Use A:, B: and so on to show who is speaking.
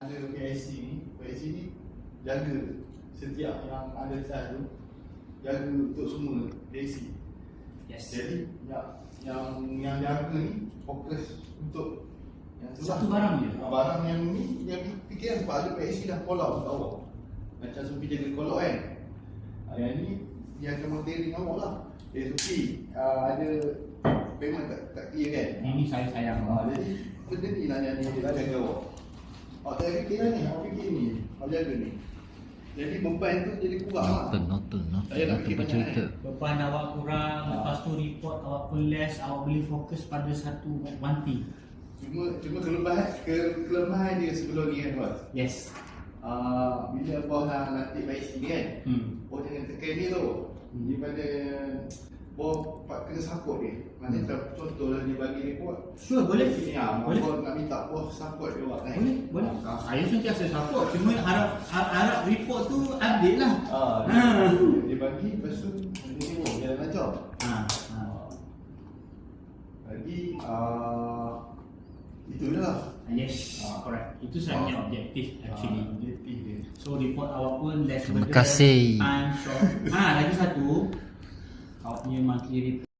A: Ada PIC ni jaga setiap yang ada sel tu, jaga untuk semua PIC.
B: Yes.
A: Jadi yang jaga ni fokus untuk yang tu
B: Satu barang je.
A: Barang yang ni yang fikir sebab ada PIC dah call out kat bawah. Macam Sufi jaga call out kan. Yang ni dia akan monitoring awak lah. Sufi ada payment tak clear kan.
B: Ini saya sayang.
A: Jadi benda ni lah yang dia jaga awak. Awak tak fikir lah ni, awak fikir ni, awak jaga ni. Jadi beban tu jadi kurang lah.
C: Nonton
A: Saya nak fikir
C: baca
A: banyak
C: cerita.
B: Beban awak kurang, lepas tu report awak pun less, awak boleh fokus pada satu one thing.
A: Cuma kelemahan dia sebelum ni kan bos.
B: Yes.
A: Bila bos nak latih baik sini kan, bos jangan tekan dia tu. Daripada bos kena support dia. Maksudnya contohlah dia bagi report.
B: Sure, boleh.
A: Sini
B: Boleh.
A: bos nak minta bos support dia buat kan.
B: Boleh. Saya sentiasa support, cuma harap report tu update lah.
A: Dia bagi, lepas tu ni bos jalan lancar. Lagi itulah.
B: Yes, correct. Itu saya punya objektif actually.
A: Objektif dia.
B: So report awak pun less
C: Terima
B: burden,
C: kasih.
B: time short. Lagi satu, awak punya monthly report